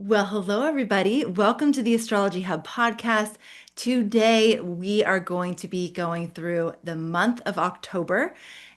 Well, hello, everybody. Welcome to the Astrology Hub podcast. Today, we are going to be going through the month of October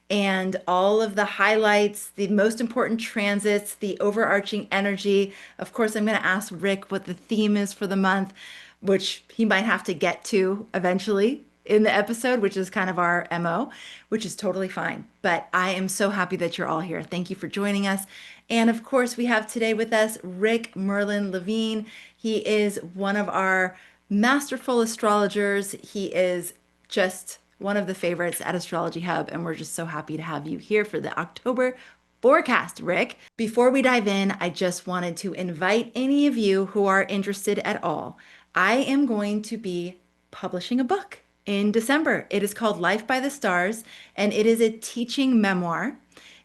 and all of the highlights, the most important transits, the overarching energy. Of course, I'm going to ask Rick what the theme is for the month, which he might have to get to eventually in the episode, which is kind of our MO, which is totally fine. But I am so happy that you're all here. Thank you for joining us. And of course, we have today with us Rick Merlin Levine. He is one of our masterful astrologers. He is just one of the favorites at Astrology Hub, and we're just so happy to have you here for the October forecast, Rick. Before we dive in, I just wanted to invite any of you who are interested at all. I am going to be publishing a book in December. It is called Life by the Stars, and it is a teaching memoir.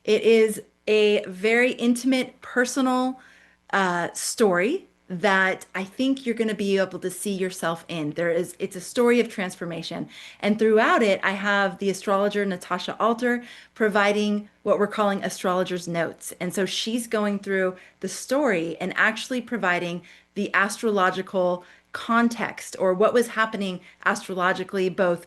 It is a very intimate, personal story that I think you're going to be able to see yourself in. It's a story of transformation. And throughout it, I have the astrologer Natasha Alter providing what we're calling astrologer's notes. And so she's going through the story and actually providing the astrological context or what was happening astrologically, both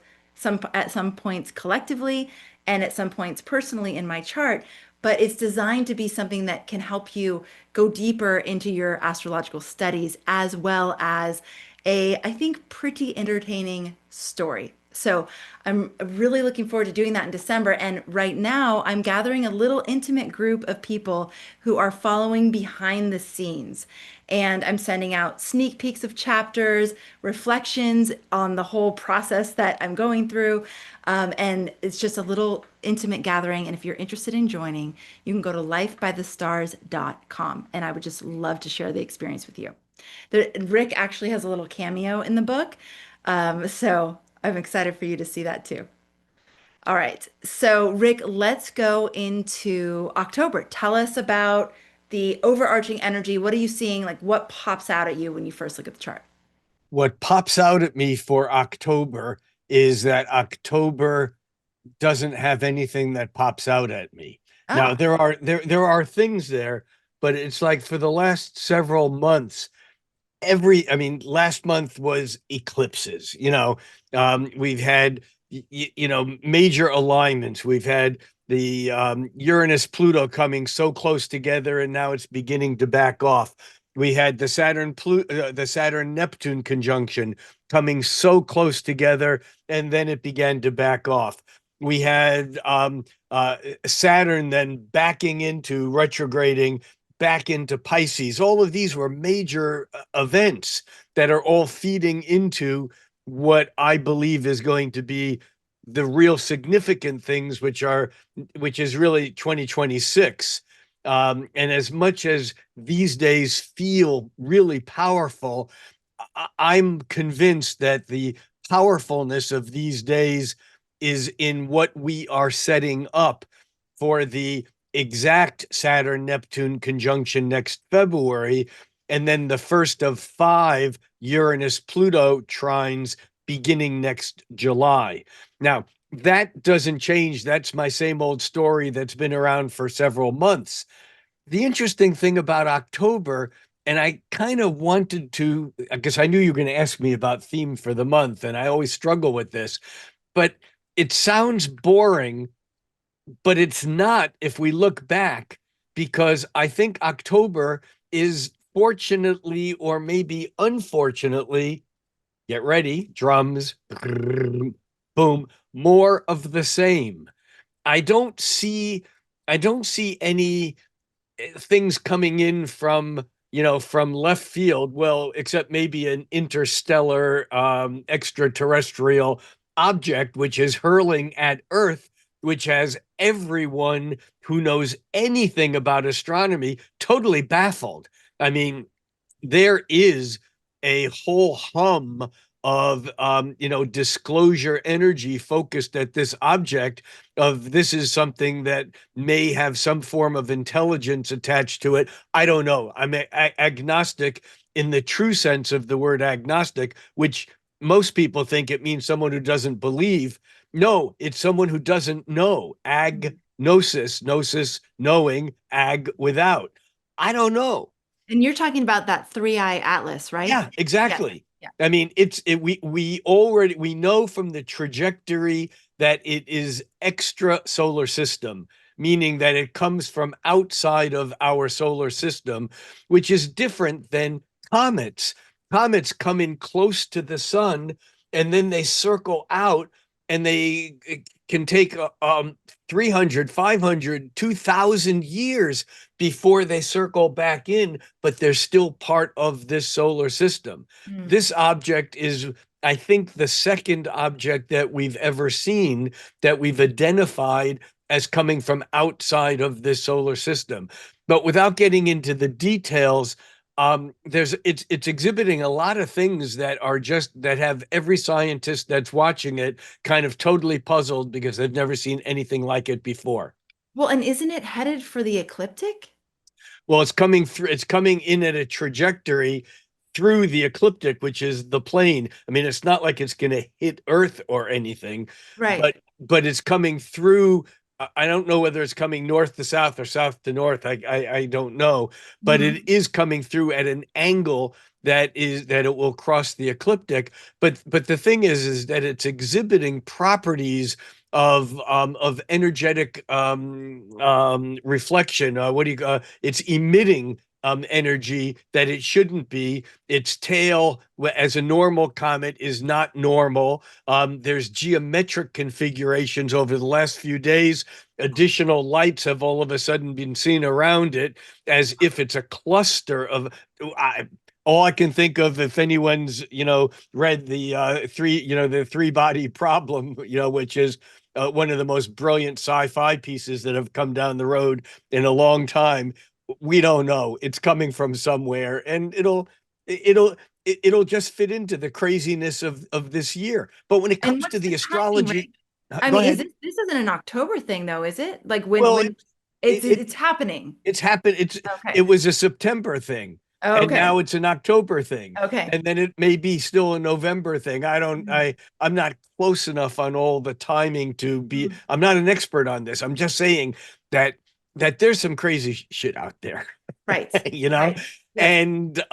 at some points collectively and at some points personally in my chart, but it's designed to be something that can help you go deeper into your astrological studies as well as I think, pretty entertaining story. So I'm really looking forward to doing that in December. And right now, I'm gathering a little intimate group of people who are following behind the scenes. And I'm sending out sneak peeks of chapters, reflections on the whole process that I'm going through. And it's just a little intimate gathering. And if you're interested in joining, you can go to lifebythestars.com. And I would just love to share the experience with you. Rick actually has a little cameo in the book. So I'm excited for you to see that too. All right. So, Rick, let's go into October. Tell us about the overarching energy. What are you seeing? Like, what pops out at you when you first look at the chart? What pops out at me for October is that October doesn't have anything that pops out at me. Now Ah, there are things there, but it's like for the last several months, last month was eclipses. We've had major alignments. We've had the Uranus Pluto coming so close together, and now it's beginning to back off. We had the Saturn Neptune conjunction coming so close together, and then it began to back off. We had Saturn then backing into retrograding back into Pisces. All of these were major events that are all feeding into what I believe is going to be the real significant things, which is really 2026. And as much as these days feel really powerful, I'm convinced that the powerfulness of these days is in what we are setting up for the exact Saturn Neptune conjunction next February, and then the first of 5 Uranus Pluto trines beginning next July. Now, that doesn't change. That's my same old story that's been around for several months. The interesting thing about October, and I kind of wanted to, because I knew you were going to ask me about theme for the month, and I always struggle with this, but it sounds boring, but it's not if we look back, because I think October is fortunately, or maybe unfortunately, get ready, drums, boom, more of the same. I don't see I don't see any things coming in from left field, well, except maybe an interstellar extraterrestrial object which is hurling at Earth, which has everyone who knows anything about astronomy totally baffled. I mean, there is a whole hum of disclosure energy focused at this object, of this is something that may have some form of intelligence attached to it. I don't know. I'm agnostic in the true sense of the word agnostic, which most people think it means someone who doesn't believe. No, it's someone who doesn't know. Agnosis, gnosis, knowing, ag, without. I don't know. And you're talking about that three-eye atlas, right? Yeah, Yeah. exactly. Yeah. I mean, we know from the trajectory that it is extra solar system, meaning that it comes from outside of our solar system, which is different than comets. Comets come in close to the sun and then they circle out and they can take 300, 500, 2,000 years before they circle back in, but they're still part of this solar system. Mm. This object is, I think, the second object that we've ever seen that we've identified as coming from outside of this solar system. But without getting into the details, it's exhibiting a lot of things that are just that have every scientist that's watching it kind of totally puzzled because they've never seen anything like it before. Well, and isn't it headed for the ecliptic? Well, it's coming through, it's coming in at a trajectory through the ecliptic, which is the plane. I mean, it's not like it's going to hit Earth or anything, Right. but it's coming through. I don't know whether it's coming north to south or south to north. I don't know, but it Mhm. is coming through at an angle that it will cross the ecliptic. But the thing is that it's exhibiting properties of energetic reflection. What do you? It's emitting energy that it shouldn't be. Its tail, as a normal comet, is not normal. There's geometric configurations over the last few days. Additional lights have all of a sudden been seen around it, as if it's a cluster of. I, all I can think of, if anyone's read the three body problem, which is one of the most brilliant sci-fi pieces that have come down the road in a long time. We don't know. It's coming from somewhere, and it'll it'll just fit into the craziness of this year. But when it And comes to what's the the timing astrology, range? I go mean, is ahead. this isn't an October thing though, is it? Like Well, when it, it it's happening. it's happened. Okay. It was a September thing, Oh, and okay. now it's an October thing, Okay. and then it may be still a November thing. Mhm. I'm not close enough on all the timing to be. Mhm. I'm not an expert on this. I'm just saying that there's some crazy shit out there, Right. you know, Right. Yes. and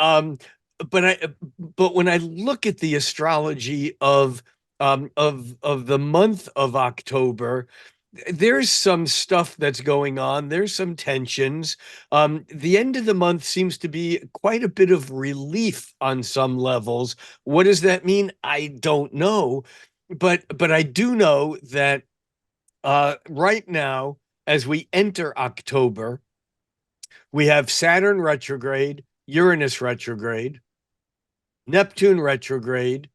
but I but when I look at the astrology of the month of October, there's some stuff that's going on. There's some tensions. The end of the month seems to be quite a bit of relief on some levels. What does that mean? I don't know, but I do know that right now, as we enter October, we have Saturn retrograde, Uranus retrograde, Neptune retrograde,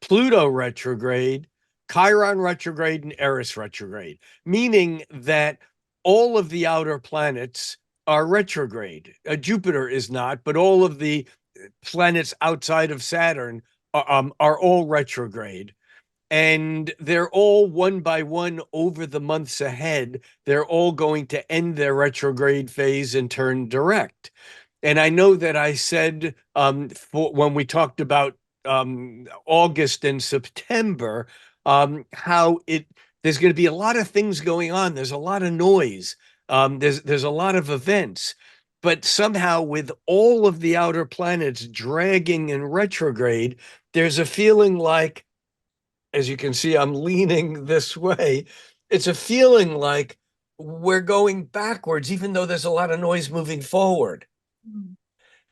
Pluto retrograde, Chiron retrograde, and Eris retrograde, meaning that all of the outer planets are retrograde. Jupiter is not, but all of the planets outside of Saturn are all retrograde. And they're all one by one over the months ahead. They're all going to end their retrograde phase and turn direct. And I know that I said when we talked about August and September, how it there's going to be a lot of things going on. There's a lot of noise. There's a lot of events, but somehow with all of the outer planets dragging in retrograde, there's a feeling like, as you can see, I'm leaning this way. It's a feeling like we're going backwards, even though there's a lot of noise moving forward. Mhm.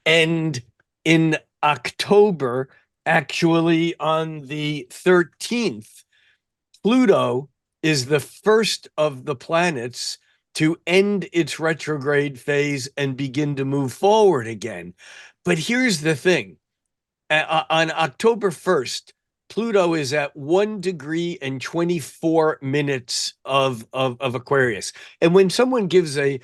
And in October, actually on the 13th, Pluto is the first of the planets to end its retrograde phase and begin to move forward again. But here's the thing, on October 1st, Pluto is at 1 degree and 24 minutes of Aquarius. And when someone gives a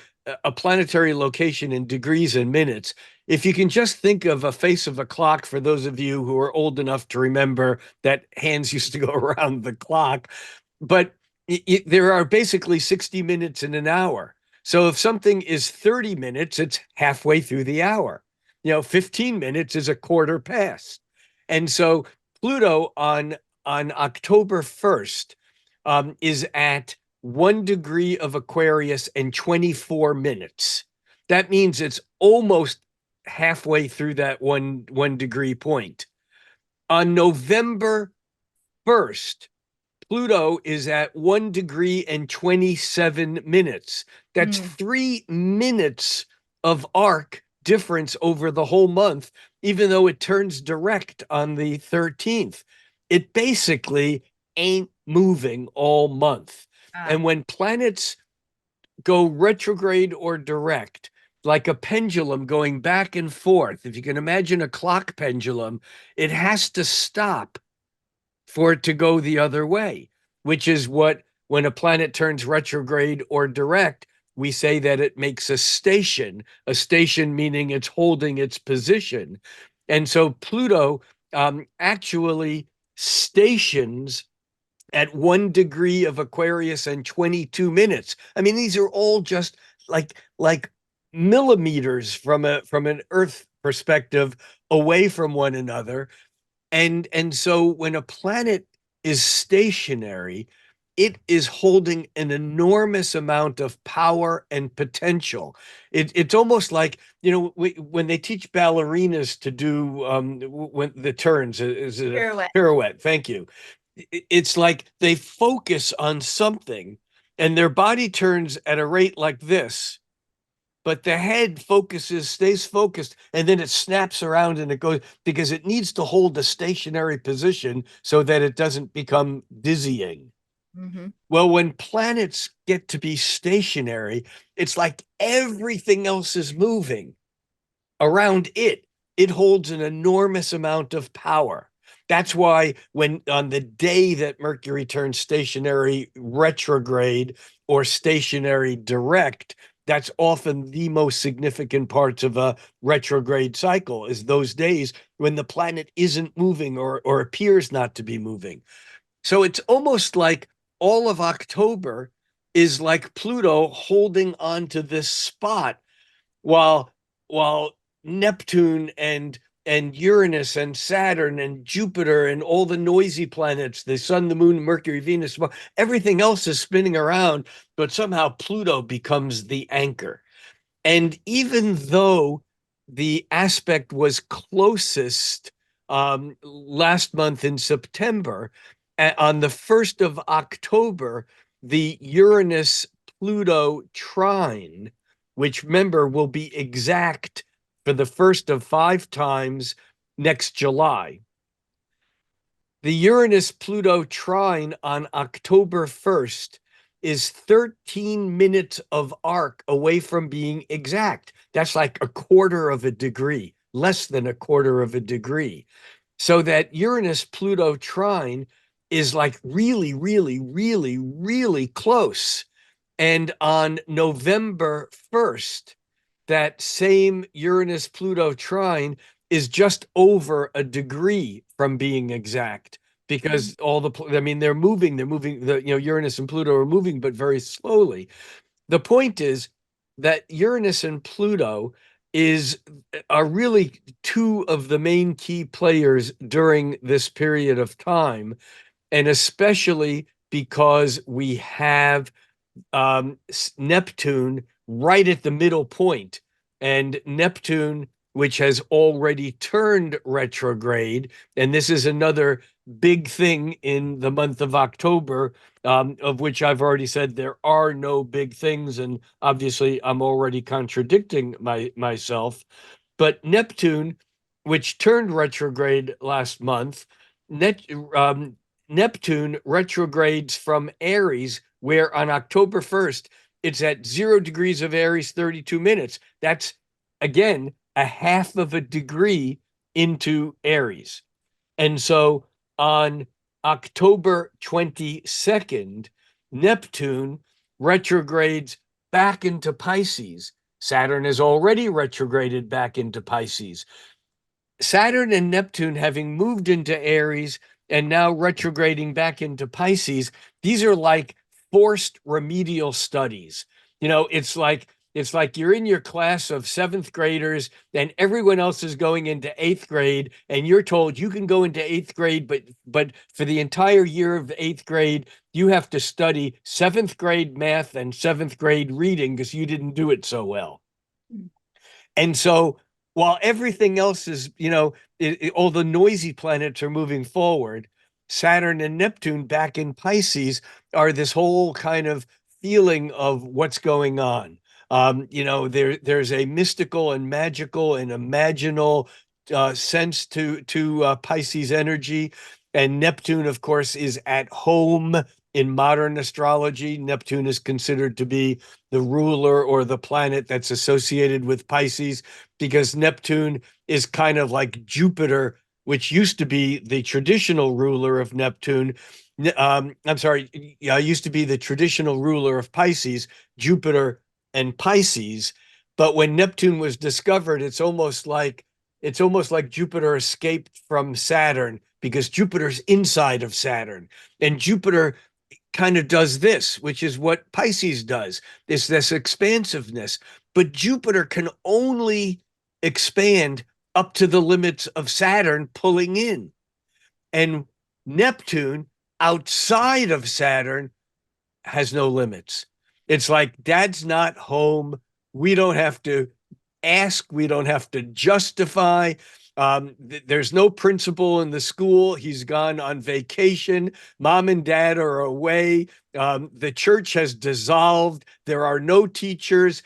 planetary location in degrees and minutes, if you can just think of a face of a clock, for those of you who are old enough to remember that hands used to go around the clock, but there are basically 60 minutes in an hour. So if something is 30 minutes, it's halfway through the hour. 15 minutes is a quarter past. And so Pluto on October 1st is at 1 degree of Aquarius and 24 minutes. That means it's almost halfway through that one degree point. On November 1st, Pluto is at 1 degree and 27 minutes. That's Mm. 3 minutes of arc difference over the whole month, even though it turns direct on the 13th. It basically ain't moving all month. Ah. And when planets go retrograde or direct, like a pendulum going back and forth, if you can imagine a clock pendulum, it has to stop for it to go the other way, which is what, when a planet turns retrograde or direct, we say that it makes a station meaning it's holding its position. And so Pluto actually stations at 1 degree of Aquarius and 22 minutes. I mean, these are all just like millimeters from an Earth perspective away from one another. And so when a planet is stationary, it is holding an enormous amount of power and potential. It's almost like, when they teach ballerinas to do when the turns, is it a Pirouette. pirouette? Thank you. It's like they focus on something and their body turns at a rate like this, but the head stays focused, and then it snaps around and it goes because it needs to hold a stationary position so that it doesn't become dizzying. Hmm. Well, when planets get to be stationary, it's like everything else is moving around it. It holds an enormous amount of power. That's why when on the day that Mercury turns stationary retrograde or stationary direct, that's often the most significant parts of a retrograde cycle, is those days when the planet isn't moving or appears not to be moving. So it's almost like all of October is like Pluto holding on to this spot while while Neptune and Uranus and Saturn and Jupiter and all the noisy planets, the sun, the moon, Mercury, Venus, everything else is spinning around, but somehow Pluto becomes the anchor. And even though the aspect was closest last month in September, on the 1st of October, the Uranus Pluto trine, which remember will be exact for the first of 5 times next July. The Uranus Pluto trine on October 1st is 13 minutes of arc away from being exact. That's like a quarter of a degree, less than a quarter of a degree. So that Uranus Pluto trine is like really, really, really, really close. And on November 1st, that same Uranus Pluto trine is just over a degree from being exact, because I mean, they're moving, Uranus and Pluto are moving, but very slowly. The point is that Uranus and Pluto is are really two of the main key players during this period of time, and especially because we have Neptune right at the middle point. And Neptune, which has already turned retrograde, and this is another big thing in the month of October, of which I've already said there are no big things, and obviously I'm already contradicting myself. But Neptune, which turned retrograde last month, Net, um, Neptune retrogrades from Aries, where on October 1st, it's at 0 degrees of Aries, 32 minutes. That's, again, a half of a degree into Aries. And so on October 22nd, Neptune retrogrades back into Pisces. Saturn has already retrograded back into Pisces. Saturn and Neptune having moved into Aries and now retrograding back into Pisces, these are like forced remedial studies. It's like you're in your class of seventh graders and everyone else is going into eighth grade, and you're told you can go into eighth grade, but for the entire year of eighth grade, you have to study seventh grade math and seventh grade reading because you didn't do it so well. And so while everything else is, all the noisy planets are moving forward, Saturn and Neptune back in Pisces are this whole kind of feeling of what's going on. There's a mystical and magical and imaginal sense to Pisces energy, and Neptune, of course, is at home in modern astrology. Neptune is considered to be the ruler or the planet that's associated with Pisces because Neptune is kind of like Jupiter, which used to be the traditional ruler of Neptune. I'm sorry, yeah, used to be the traditional ruler of Pisces, Jupiter and Pisces. But when Neptune was discovered, it's almost like Jupiter escaped from Saturn because Jupiter's inside of Saturn. And Jupiter kind of does this, which is what Pisces does, is this expansiveness. But Jupiter can only expand up to the limits of Saturn pulling in. And Neptune, outside of Saturn, has no limits. It's like dad's not home. We don't have to ask. We don't have to justify. There's no principal in the school. He's gone on vacation. Mom and dad are away. The church has dissolved. There are no teachers.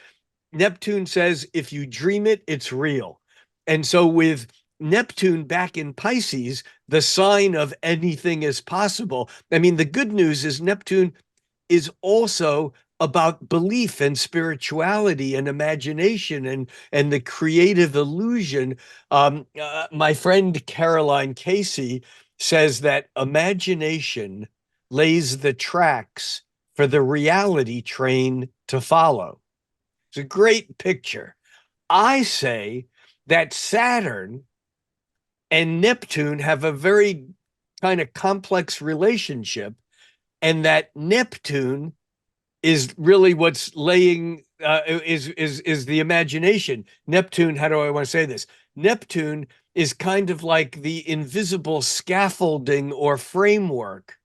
Neptune says, if you dream it, it's real. And so with Neptune back in Pisces, the sign of anything is possible. I mean, the good news is Neptune is also about belief and spirituality and imagination and the creative illusion. My friend Caroline Casey says that imagination lays the tracks for the reality train to follow. It's a great picture. I say that Saturn and Neptune have a very kind of complex relationship, and that Neptune is really what's laying is the imagination. Neptune, how do I want to say this? Neptune is kind of like the invisible scaffolding or framework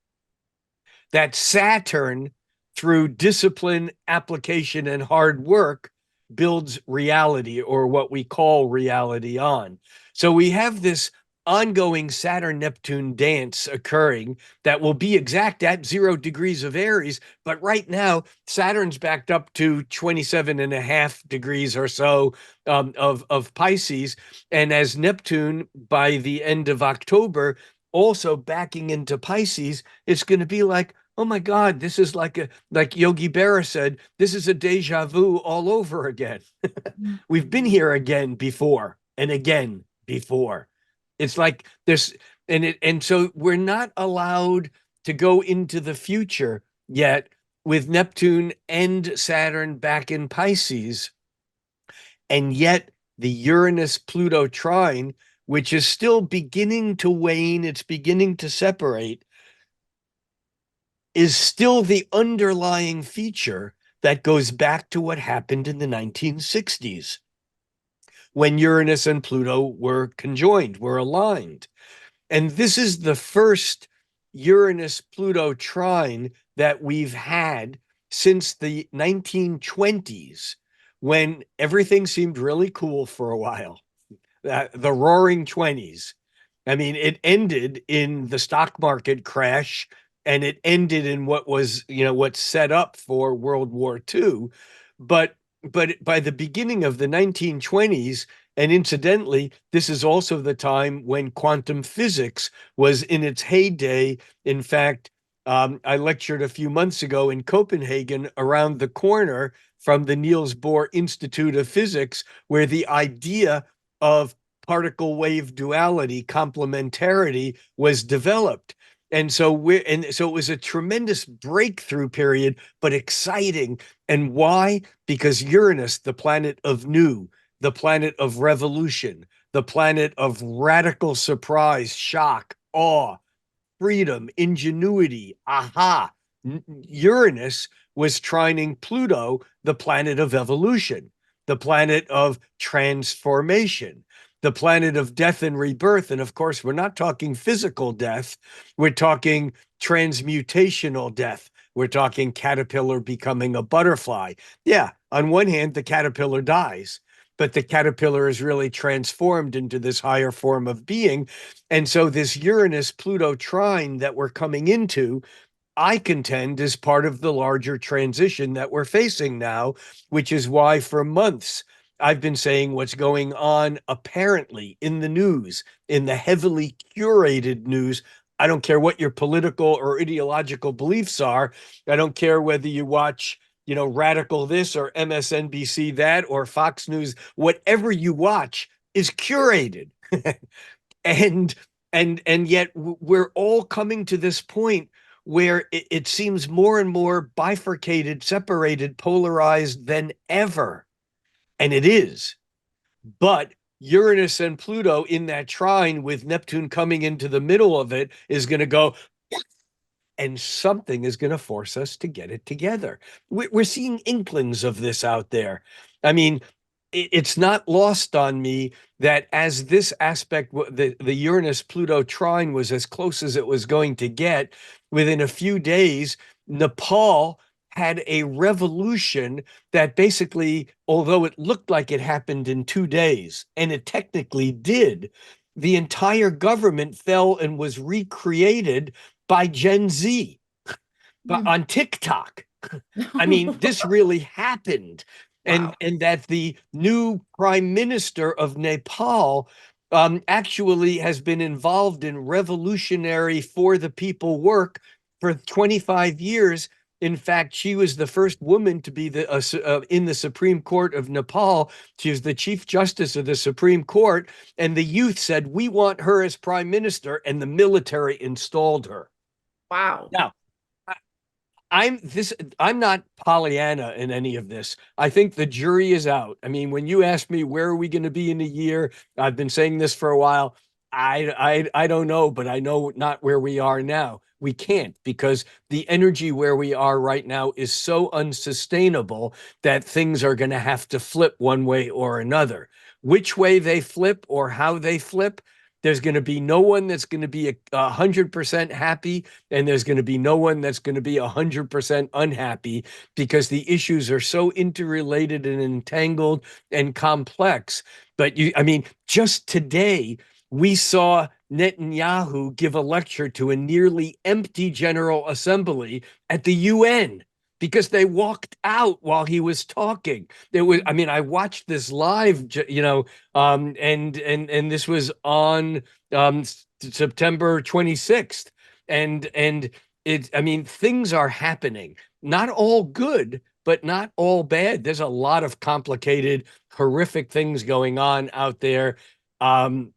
that Saturn, through discipline, application, and hard work, builds reality, or what we call reality, on. So we have this ongoing Saturn Neptune dance occurring that will be exact at 0 degrees of Aries. But right now, Saturn's backed up to 27.5 degrees or so of Pisces. And as Neptune, by the end of October, also backing into Pisces, it's going to be like, oh my God, this is like Yogi Berra said, this is a deja vu all over again. We've been here again before and again before. It's like this, and so we're not allowed to go into the future yet with Neptune and Saturn back in Pisces, and yet the Uranus Pluto trine, which is still beginning to wane, it's beginning to separate, is still the underlying feature that goes back to what happened in the 1960s when Uranus and Pluto were conjoined, were aligned. And this is the first Uranus Pluto trine that we've had since the 1920s, when everything seemed really cool for a while. The roaring 20s. I mean, it ended in the stock market crash, and it ended in what was, what's set up for World War II. But by the beginning of the 1920s, and incidentally, this is also the time when quantum physics was in its heyday. In fact, I lectured a few months ago in Copenhagen, around the corner from the Niels Bohr Institute of Physics, where the idea of particle wave duality, complementarity, was developed. And so it was a tremendous breakthrough period, but exciting. And why? Because Uranus, the planet of new, the planet of revolution, the planet of radical surprise, shock, awe, freedom, ingenuity, aha. Uranus was trining Pluto, the planet of evolution, the planet of transformation, the planet of death and rebirth. And of course, we're not talking physical death, we're talking transmutational death. We're talking caterpillar becoming a butterfly. Yeah, on one hand, the caterpillar dies, but the caterpillar is really transformed into this higher form of being. And so this Uranus Pluto trine that we're coming into, I contend, is part of the larger transition that we're facing now, which is why for months I've been saying what's going on apparently in the news, in the heavily curated news. I don't care what your political or ideological beliefs are. I don't care whether you watch, Radical this or MSNBC that or Fox News. Whatever you watch is curated. and and yet we're all coming to this point where it seems more and more bifurcated, separated, polarized than ever. And it is. But Uranus and Pluto in that trine with Neptune coming into the middle of it is going to go, and something is going to force us to get it together. We're seeing inklings of this out there. I mean, it's not lost on me that as this aspect, the Uranus Pluto trine was as close as it was going to get, within a few days, Nepal had a revolution that basically, although it looked like it happened in 2 days, and it technically did, the entire government fell and was recreated by Gen Z, but Mm. on TikTok. I mean, this really happened. And Wow. and that the new prime minister of Nepal actually has been involved in revolutionary for the people work for 25 years. In fact, she was the first woman to be in the Supreme Court of Nepal. She was the Chief Justice of the Supreme Court, and the youth said, "We want her as prime minister," and the military installed her. Wow. Now, I'm not Pollyanna in any of this. I think the jury is out. I mean, when you ask me where are we going to be in a year, I've been saying this for a while. I don't know, but I know not where we are now. We can't, because the energy where we are right now is so unsustainable that things are going to have to flip one way or another. Which way they flip or how they flip, there's going to be no one that's going to be 100% happy, and there's going to be no one that's going to be 100% unhappy, because the issues are so interrelated and entangled and complex. But I mean, just today, we saw Netanyahu give a lecture to a nearly empty General Assembly at the UN because they walked out while he was talking. There was, I mean, I watched this live, and this was on September 26th, and I mean, things are happening. Not all good, but not all bad. There's a lot of complicated, horrific things going on out there. Um,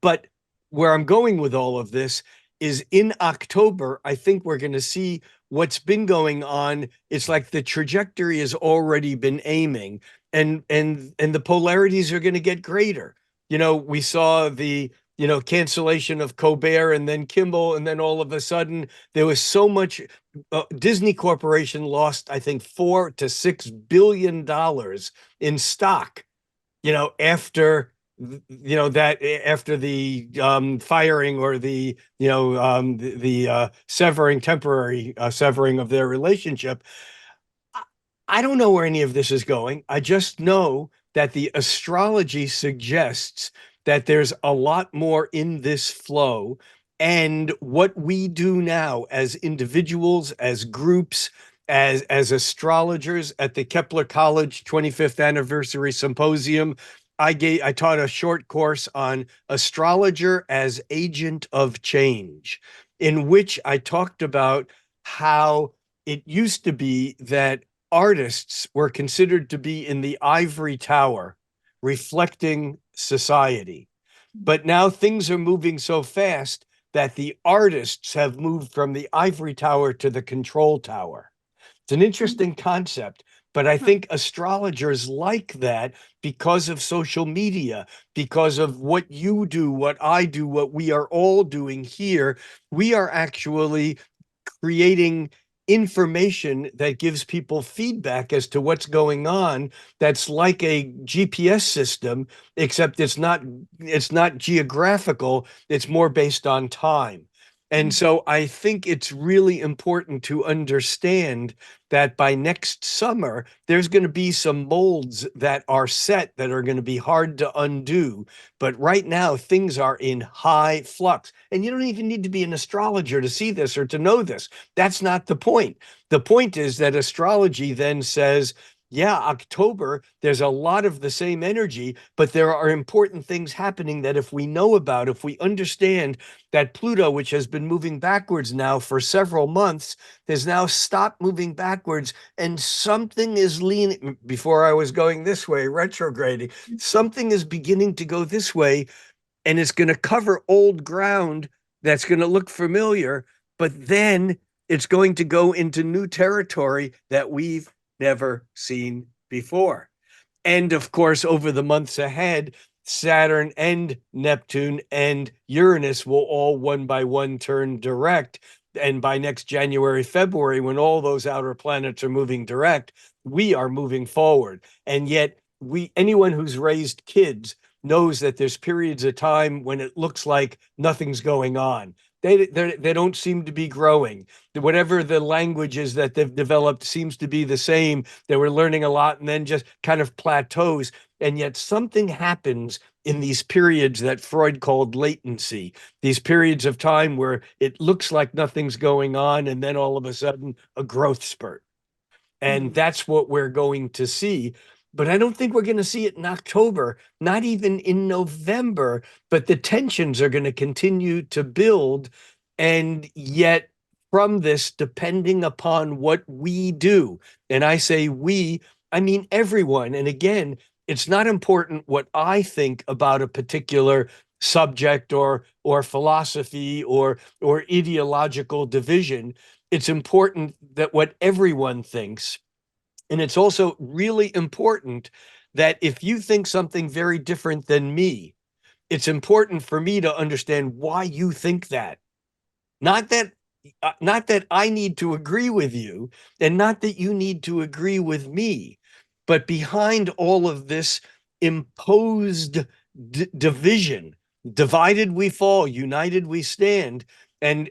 but where I'm going with all of this is in October, I think we're going to see what's been going on. It's like the trajectory has already been aiming, and the polarities are going to get greater. We saw the cancellation of Colbert and then Kimball, and then all of a sudden there was so much. Disney Corporation lost, I think, $4 to $6 billion in stock, after that, after the firing or the severing, temporary severing of their relationship. I don't know where any of this is going. I just know that the astrology suggests that there's a lot more in this flow. And what we do now as individuals, as groups, as astrologers at the Kepler College 25th anniversary symposium, I taught a short course on astrologer as agent of change, in which I talked about how it used to be that artists were considered to be in the ivory tower, reflecting society. But now things are moving so fast that the artists have moved from the ivory tower to the control tower. It's an interesting concept, but I think astrologers like that because of social media, because of what you do, what I do, what we are all doing here. We are actually creating information that gives people feedback as to what's going on, that's like a GPS system, except it's not geographical, it's more based on time. And Mm, so I think it's really important to understand that by next summer, there's going to be some molds that are set that are going to be hard to undo. But right now, things are in high flux. And you don't even need to be an astrologer to see this or to know this. That's not the point. The point is that astrology then says, yeah, October, there's a lot of the same energy, but there are important things happening that if we know about, if we understand that Pluto, which has been moving backwards now for several months, has now stopped moving backwards, and something is leaning. Before I was going this way, retrograding, something is beginning to go this way, and it's going to cover old ground that's going to look familiar, but then it's going to go into new territory that we've never seen before. And of course, over the months ahead, Saturn and Neptune and Uranus will all one by one turn direct. And by next January, February, when all those outer planets are moving direct, we are moving forward. And yet, anyone who's raised kids knows that there's periods of time when it looks like nothing's going on. They don't seem to be growing. Whatever the language is that they've developed seems to be the same. They were learning a lot and then just kind of plateaus. And yet something happens in these periods that Freud called latency, these periods of time where it looks like nothing's going on, and then all of a sudden a growth spurt. And mm, that's what we're going to see. But I don't think we're going to see it in October, not even in November. But the tensions are going to continue to build. And yet, from this, depending upon what we do, and I say we, I mean everyone. And again, it's not important what I think about a particular subject or philosophy or ideological division. It's important that what everyone thinks. And it's also really important that if you think something very different than me, it's important for me to understand why you think that. Not that not that I need to agree with you, and not that you need to agree with me, but behind all of this imposed division, divided we fall, united we stand. And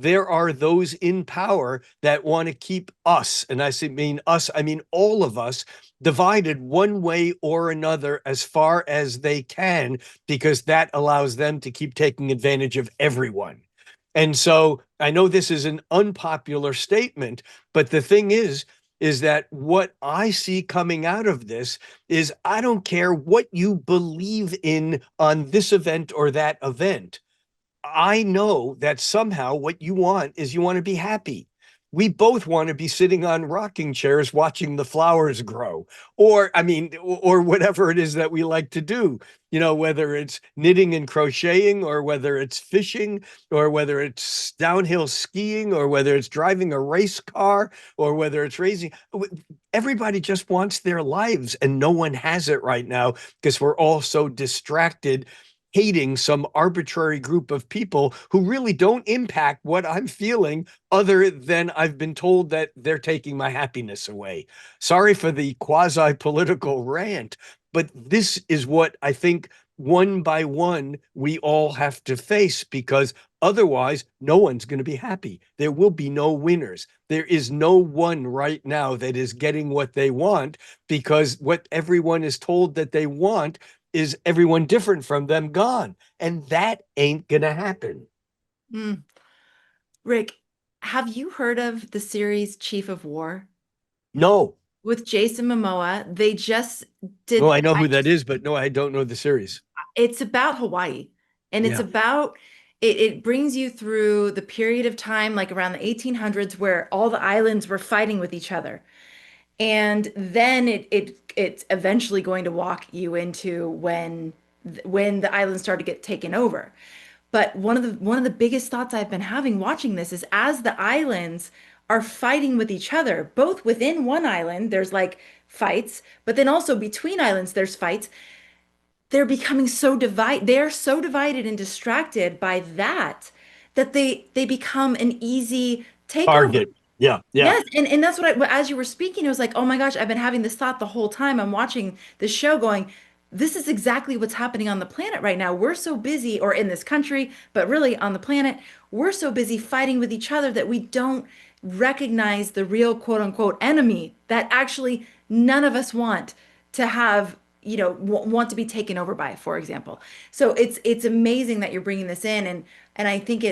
there are those in power that want to keep us, and mean us, I mean all of us, divided one way or another as far as they can, because that allows them to keep taking advantage of everyone. And so I know this is an unpopular statement, but the thing is that what I see coming out of this is I don't care what you believe in on this event or that event. I know that somehow what you want is you want to be happy. We both want to be sitting on rocking chairs watching the flowers grow, or I mean, or whatever it is that we like to do, whether it's knitting and crocheting, or whether it's fishing, or whether it's downhill skiing, or whether it's driving a race car, or whether it's raising. Everybody just wants their lives, and no one has it right now because we're all so distracted hating some arbitrary group of people who really don't impact what I'm feeling, other than I've been told that they're taking my happiness away. Sorry for the quasi political rant, but this is what I think one by one we all have to face, because otherwise no one's going to be happy. There will be no winners. There is no one right now that is getting what they want, because what everyone is told that they want is everyone different from them gone. And that ain't going to happen. mm. Rick, have you heard of the series Chief of War No. with Jason Momoa? They just Oh, did, I know who that is, but no, I don't know the series. it's about Hawaii, and it's Yeah. about it brings you through the period of time like around the 1800s where all the islands were fighting with each other. And then it's eventually going to walk you into when the islands start to get taken over. But one of the biggest thoughts I've been having watching this is as the islands are fighting with each other, both within one island, there's like fights, but then also between islands, there's fights. They're so divided and distracted by that that they become an easy takeover. Target. Yeah. Yeah. Yes, and that's what as you were speaking, it was like, oh my gosh, I've been having this thought the whole time I'm watching this show going, this is exactly what's happening on the planet right now. We're so busy, or in this country, but really on the planet, we're so busy fighting with each other that we don't recognize the real quote unquote enemy that actually none of us want to have, want to be taken over by, for example. So it's amazing that you're bringing this in, and I think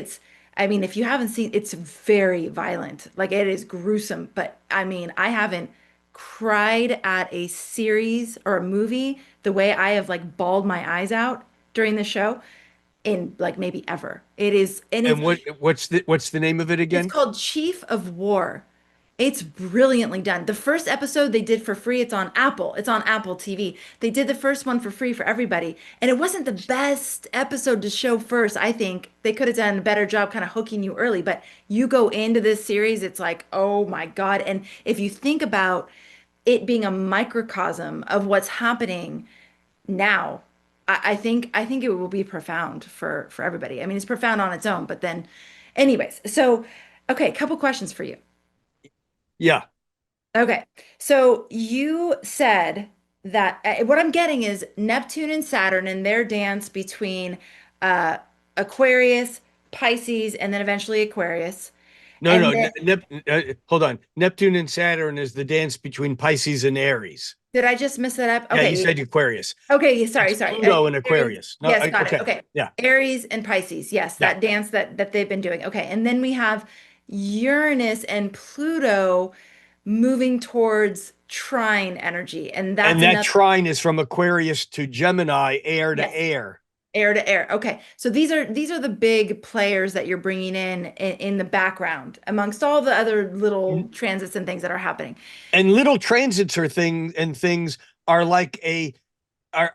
I mean, if you haven't seen, it's very violent. Like it is gruesome, but I mean, I haven't cried at a series or a movie the way I have like bawled my eyes out during the show in like maybe ever. It is, and And what's the name of it it's again? called Chief of War. It's brilliantly done. The first episode they did for free, it's on Apple. It's on Apple TV. They did the first one for free for everybody. And it wasn't the best episode to show first. I think they could have done a better job kind of hooking you early, but you go into this series, it's like, oh my God. And if you think about it being a microcosm of what's happening now, I think it will be profound for everybody. I mean, it's profound on its own, but then anyways, so okay, couple questions for you. Yeah. Okay. So you said that what I'm getting is Neptune and Saturn and their dance between uh Aquarius, Pisces, and then eventually Aquarius. No, And no, then hold on. Neptune and Saturn is the dance between Pisces and Aries. did I just mess that up? Yeah, you Okay. said Aquarius. Okay, sorry, It's sorry. Pluto and Aries. Aquarius. No, Yes, got it. okay. Okay. Yeah, Aries and Pisces. Yes, yeah. that dance that they've been doing. Okay. And then we have Uranus and Pluto moving towards trine energy. And that's And that another, trine is from Aquarius to Gemini, air to yes, air. air to air. Okay. So these are the big players that you're bringing in the background amongst all the other little transits and things that are happening. And little transits or things are like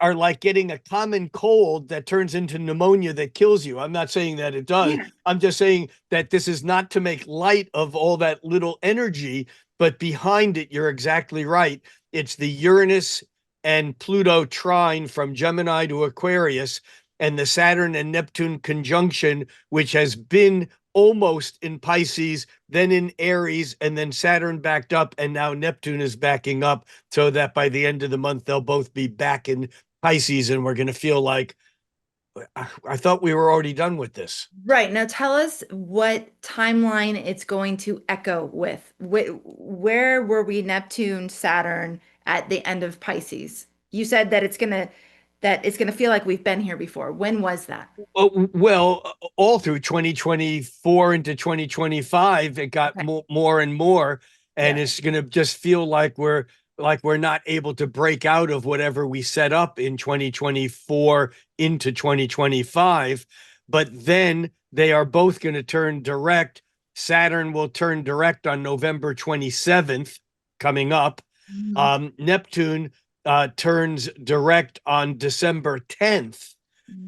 are like getting a common cold that turns into pneumonia that kills you. I'm not saying that it does. Yeah. I'm just saying that this is not to make light of all that little energy, but behind it, you're exactly right. It's the Uranus and Pluto trine from Gemini to Aquarius, and the Saturn and Neptune conjunction, which has been almost in Pisces, then in Aries, and then Saturn backed up, and now Neptune is backing up, so that by the end of the month, they'll both be back in Pisces, and we're going to feel like, I thought we were already done with this. Right. Now tell us what timeline it's going to echo with. Where were we Neptune, Saturn at the end of Pisces? You said that it's gonna feel like we've been here before. When was that? Oh, well, all through 2024 into 2025, it got Okay. more and more, and Yeah. it's going to just feel like we're not able to break out of whatever we set up in 2024 into 2025. But then they are both going to turn direct. Saturn will turn direct on November 27th, coming up. Mhm. Neptune turns direct on December 10th.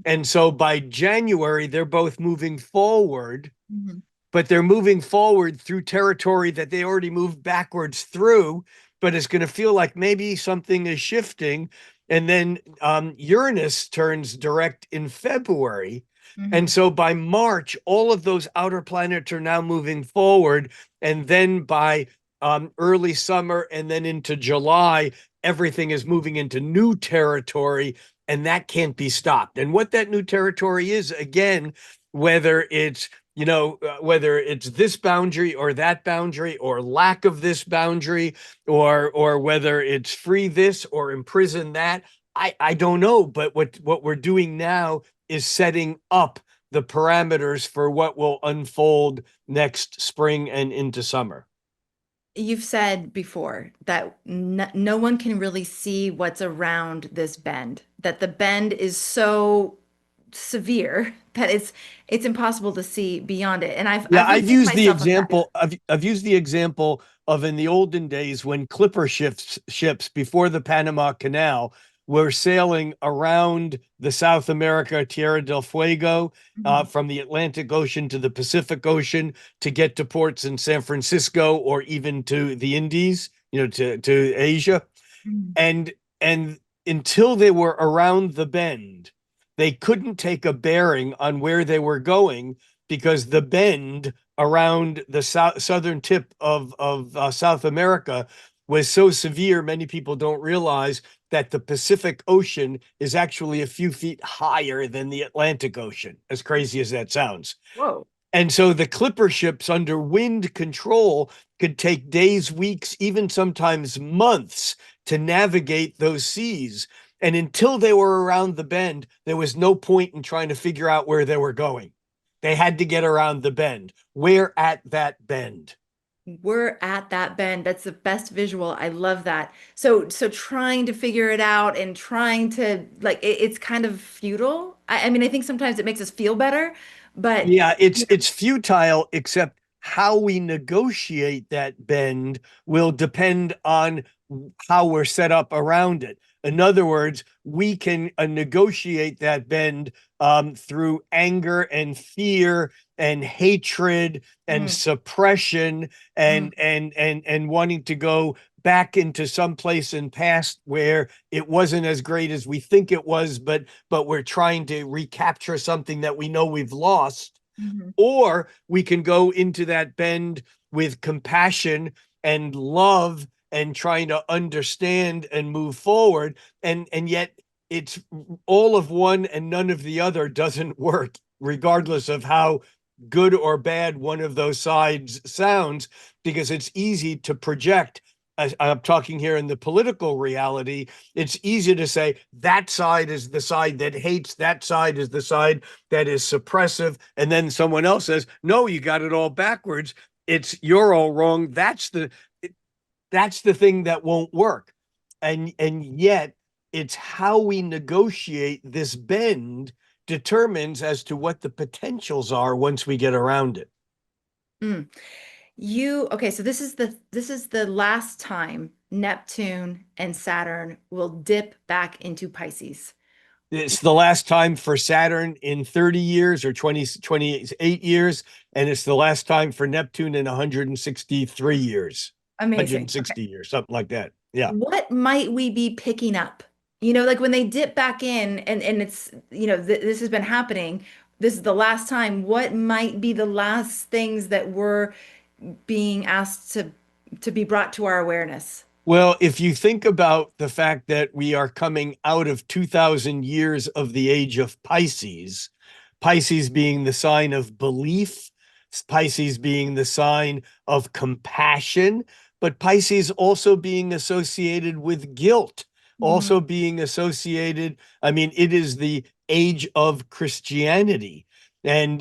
And so by January, they're both moving forward, Mhm. but they're moving forward through territory that they already moved backwards through. But it's going to feel like maybe something is shifting. And then Uranus turns direct in February. And Mhm. so by March, all of those outer planets are now moving forward. And then by early summer and then into July, everything is moving into new territory, and that can't be stopped. And what that new territory is, again, whether it's whether it's this boundary or that boundary or lack of this boundary, or whether it's free this or imprison that, I don't know. But what we're doing now is setting up the parameters for what will unfold next spring and into summer. You've said before that no one can really see what's around this bend, that the bend is so severe that it's impossible to see beyond it. And I've Yeah, I've replayed myself of that. I've used the example of in the olden days when clipper ships before the Panama Canal were sailing around the South America Tierra del Fuego, Mhm. from the Atlantic Ocean to the Pacific Ocean to get to ports in San Francisco or even to the Indies, to Asia. Mhm. And until they were around the bend, they couldn't take a bearing on where they were going, because the bend around the southern tip of South America was so severe, many people don't realize that the Pacific Ocean is actually a few feet higher than the Atlantic Ocean, as crazy as that sounds. Whoa. And so the clipper ships under wind control could take days, weeks, even sometimes months to navigate those seas. And until they were around the bend, there was no point in trying to figure out where they were going. They had to get around the bend. Where at that bend? We're at that bend. That's the best visual. I love that. So trying to figure it out and trying to like it's kind of futile. I mean, I think sometimes it makes us feel better, but Yeah, it's you it's futile, except how we negotiate that bend will depend on how we're set up around it. In other words, we can negotiate that bend through anger and fear and hatred and know, suppression and wanting to go back into some place in past where it wasn't as great as we think it was, but we're trying to recapture something that we know we've lost. mm. Or we can go into that bend with compassion and love and trying to understand and move forward. And yet it's all of one and none of the other doesn't work, regardless of how good or bad one of those sides sounds, because it's easy to project. As I'm talking here in the political reality, it's easy to say that side is the side that hates, that side is the side that is suppressive. And then someone else says, no, you got it all backwards. It's you're all wrong. That's the thing that won't work. And yet it's how we negotiate this bend determines as to what the potentials are once we get around it. Mm. You okay, so this is the last time Neptune and Saturn will dip back into Pisces. It's the last time for Saturn in 30 years or 28 years, and it's the last time for Neptune in 163 years, Amazing. Okay. 160 years, something like that. Yeah. What might we be picking up? Like when they dip back in and it's, this has been happening. This is the last time. What might be the last things that we're being asked to be brought to our awareness? Well, if you think about the fact that we are coming out of 2000 years of the age of Pisces, Pisces being the sign of belief, Pisces being the sign of compassion, but Pisces also being associated with guilt, Mm, also being associated, I mean, it is the age of Christianity. And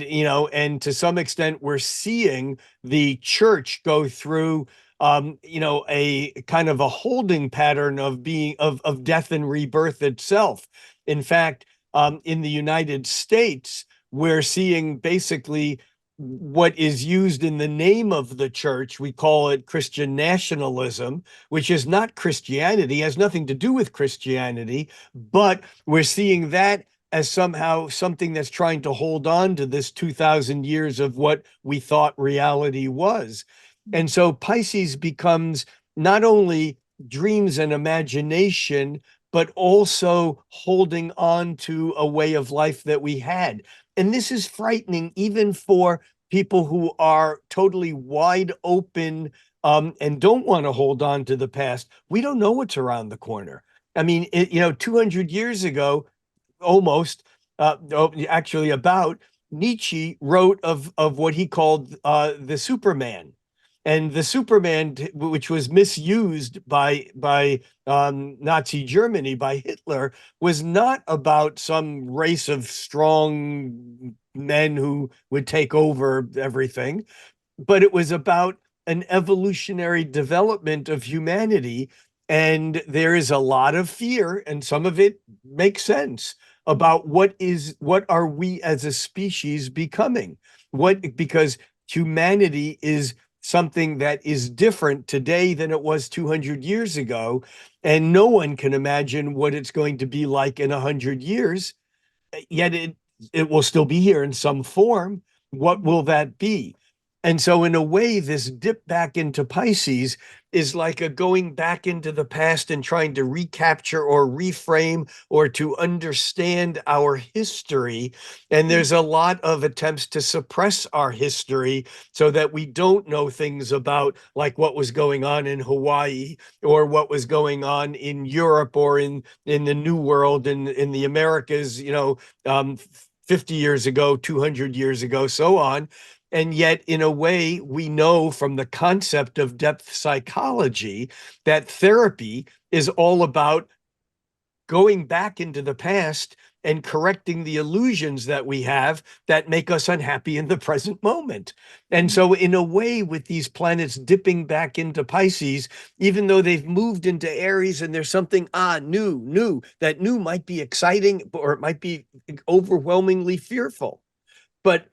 to some extent, we're seeing the church go through a kind of a holding pattern of being of death and rebirth itself. In fact, in the United States, we're seeing basically what is used in the name of the church. We call it Christian nationalism, which is not Christianity, has nothing to do with Christianity, but we're seeing that as somehow something that's trying to hold on to this 2000 years of what we thought reality was. And so Pisces becomes not only dreams and imagination, but also holding on to a way of life that we had. And this is frightening even for people who are totally wide open and don't want to hold on to the past. We don't know what's around the corner. I mean, 200 years ago, almost, actually about, Nietzsche wrote of what he called the Superman. And the Superman, which was misused by Nazi Germany, by Hitler, was not about some race of strong men who would take over everything, but it was about an evolutionary development of humanity. And there is a lot of fear, and some of it makes sense about what are we as a species becoming? Because humanity is something that is different today than it was 200 years ago, and no one can imagine what it's going to be like in 100 years. Yet it will still be here in some form. What will that be? And so, in a way, this dip back into Pisces is like a going back into the past and trying to recapture or reframe or to understand our history. And there's a lot of attempts to suppress our history so that we don't know things about like what was going on in Hawaii or what was going on in Europe or in the New World in the Americas, 50 years ago, 200 years ago, so on. And yet, in a way, we know from the concept of depth psychology that therapy is all about going back into the past and correcting the illusions that we have that make us unhappy in the present moment. And so, in a way, with these planets dipping back into Pisces, even though they've moved into Aries and there's something new, that new might be exciting or it might be overwhelmingly fearful. But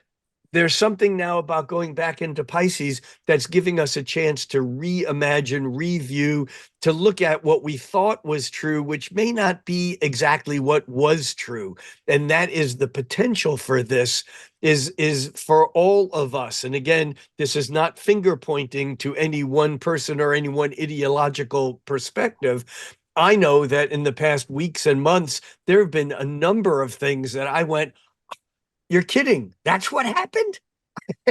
there's something now about going back into Pisces that's giving us a chance to reimagine, review, to look at what we thought was true, which may not be exactly what was true. And that is the potential for this is for all of us. And again, this is not finger pointing to any one person or any one ideological perspective. I know that in the past weeks and months, there have been a number of things that I went, you're kidding. That's what happened?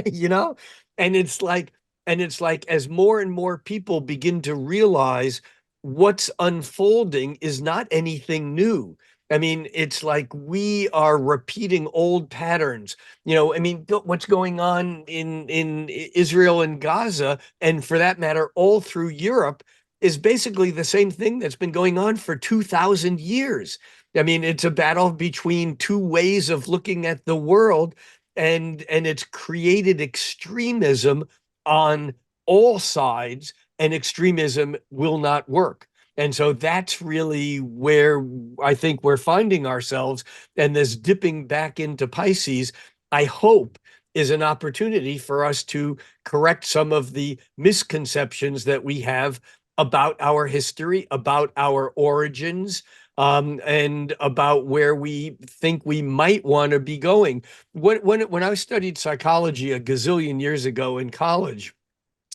you know? And it's like as more and more people begin to realize what's unfolding is not anything new. I mean, it's like we are repeating old patterns. I mean, what's going on in Israel and Gaza, and for that matter, all through Europe, is basically the same thing that's been going on for 2,000 years. I mean, it's a battle between two ways of looking at the world, and it's created extremism on all sides, and extremism will not work. And so that's really where I think we're finding ourselves. And this dipping back into Pisces, I hope, is an opportunity for us to correct some of the misconceptions that we have about our history, about our origins, and about where we think we might want to be going. When I studied psychology a gazillion years ago in college,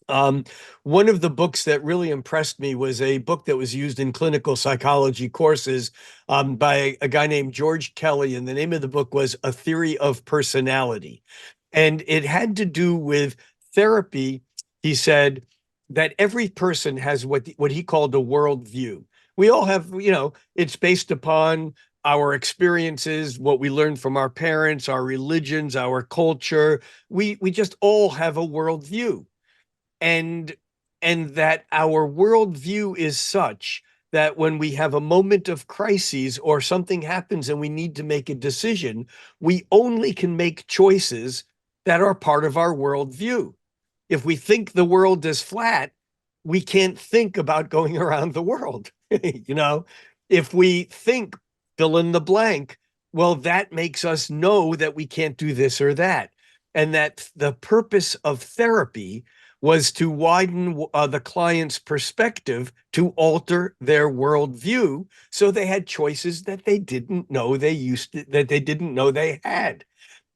um, one of the books that really impressed me was a book that was used in clinical psychology courses by a guy named George Kelly, and the name of the book was A Theory of Personality. And it had to do with therapy. He said that every person has what he called a worldview. We all have, it's based upon our experiences, what we learned from our parents, our religions, our culture. We just all have a worldview, and that our worldview is such that when we have a moment of crises or something happens and we need to make a decision, we only can make choices that are part of our worldview. If we think the world is flat, we can't think about going around the world. If we think fill in the blank, well, that makes us know that we can't do this or that. And that the purpose of therapy was to widen the client's perspective to alter their worldview so they had choices that they didn't know that they didn't know they had.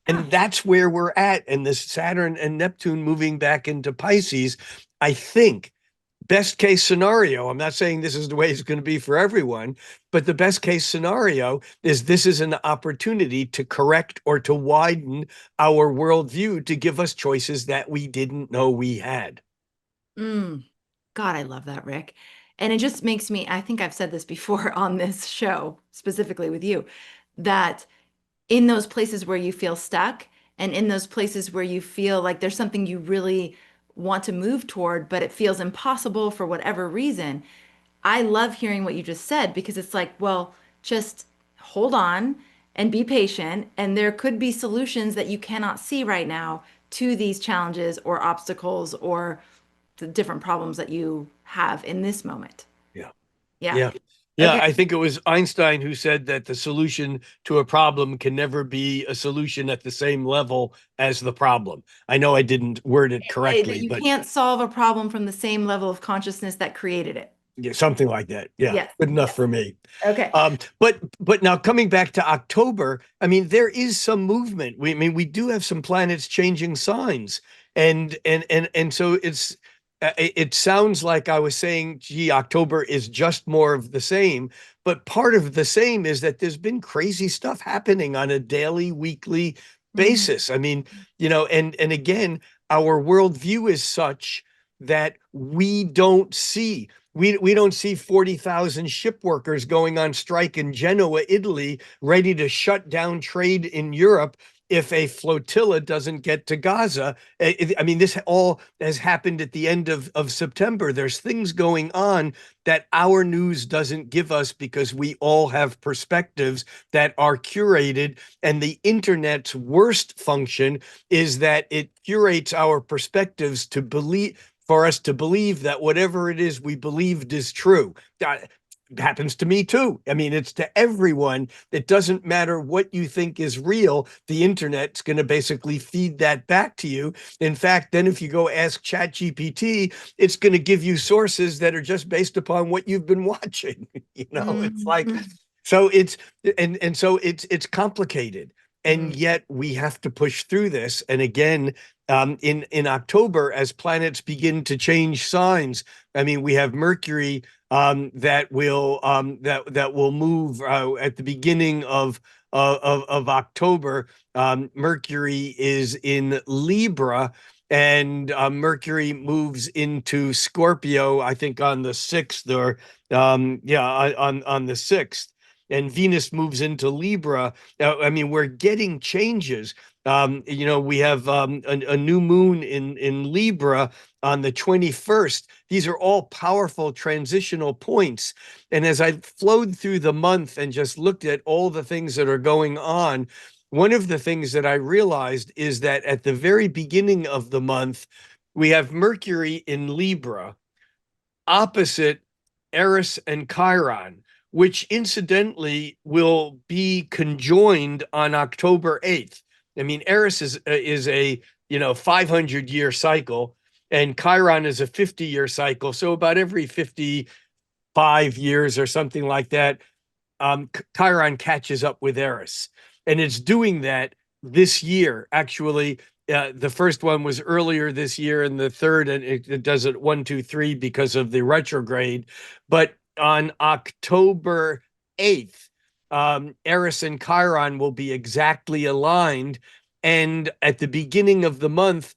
Huh. And that's where we're at. And this Saturn and Neptune moving back into Pisces, I think, best case scenario, I'm not saying this is the way it's going to be for everyone, but the best case scenario is this is an opportunity to correct or to widen our worldview to give us choices that we didn't know we had. Mm. God, I love that, Rick. And it just makes me, I think I've said this before on this show, specifically with you, that in those places where you feel stuck and in those places where you feel like there's something you really want to move toward, but it feels impossible for whatever reason, I love hearing what you just said because it's like, well, just hold on and be patient. And there could be solutions that you cannot see right now to these challenges or obstacles or the different problems that you have in this moment. Yeah. Yeah. Yeah. Yeah, Okay. I think it was Einstein who said that the solution to a problem can never be a solution at the same level as the problem. I know I didn't word it That correctly, you but can't solve a problem from the same level of consciousness that created it. yeah, something like that. Yeah, Yes. good enough Yes. for me. Okay. But now coming back to October, I mean, there is some movement. I mean, we do have some planets changing signs. And so it sounds like I was saying, gee, October is just more of the same. But part of the same is that there's been crazy stuff happening on a daily, weekly Mm, basis. I mean, and again, our worldview is such that we don't see 40,000 ship workers going on strike in Genoa, Italy, ready to shut down trade in Europe if a flotilla doesn't get to Gaza. I mean, this all has happened at the end of September. There's things going on that our news doesn't give us because we all have perspectives that are curated. And the internet's worst function is that it curates our perspectives to believe for us to believe that whatever it is we believed is true. That happens to me too. I mean, it's to everyone. It doesn't matter what you think is real. The internet's going to basically feed that back to you. In fact, then if you go ask ChatGPT, it's going to give you sources that are just based upon what you've been watching. It's mm, like, mm, so it's complicated, and yet we have to push through this. And again, in October, as planets begin to change signs, I mean, we have Mercury that will move at the beginning of October. Mercury is in Libra, and Mercury moves into Scorpio, I think on the 6th, or yeah, on the 6th. And Venus moves into Libra. I mean, we're getting changes. We have a new moon in Libra on the 21st. These are all powerful transitional points. And as I flowed through the month and just looked at all the things that are going on, one of the things that I realized is that at the very beginning of the month, we have Mercury in Libra opposite Eris and Chiron, which incidentally will be conjoined on October 8th. I mean, Eris is a 500-year cycle, and Chiron is a 50-year cycle. So about every 55 years or something like that, Chiron catches up with Eris, and it's doing that this year. Actually, the first one was earlier this year, and the third, and it does it 1, 2, 3 because of the retrograde. But on October 8th, Eris and Chiron will be exactly aligned, and at the beginning of the month,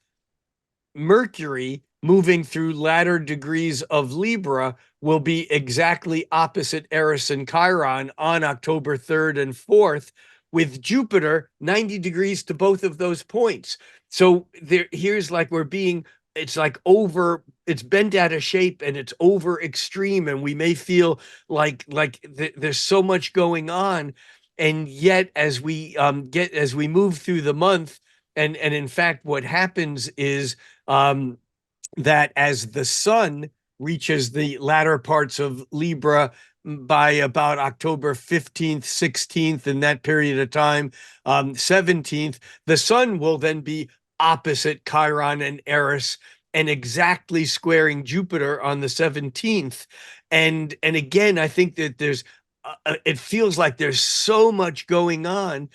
Mercury moving through latter degrees of Libra will be exactly opposite Eris and Chiron on October 3rd and 4th, with Jupiter 90 degrees to both of those points. So here's like it's like it's bent out of shape and it's over extreme, and we may feel like there's so much going on. And yet, as we move through the month, and in fact, what happens is um, that as the sun reaches the latter parts of Libra by about October 15th, 16th, in that period of time, 17th, the sun will then be opposite Chiron and Eris and exactly squaring Jupiter on the 17th. And again, I think that it feels like there's so much going on,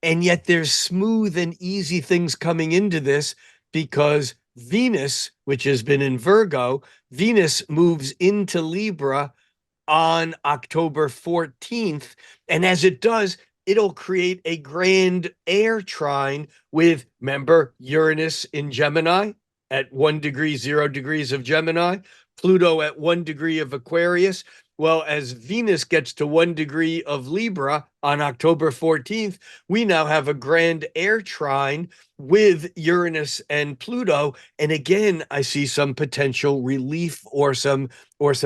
and yet there's smooth and easy things coming into this because Venus, which has been in Virgo, Venus moves into Libra on October 14th. And as it does, it'll create a grand air trine with, remember, Uranus in Gemini at 1 degree, 0 degrees of Gemini, Pluto at 1 degree of Aquarius. Well, as Venus gets to 1 degree of Libra on October 14th, we now have a grand air trine with Uranus and Pluto. And again, I see some potential relief or some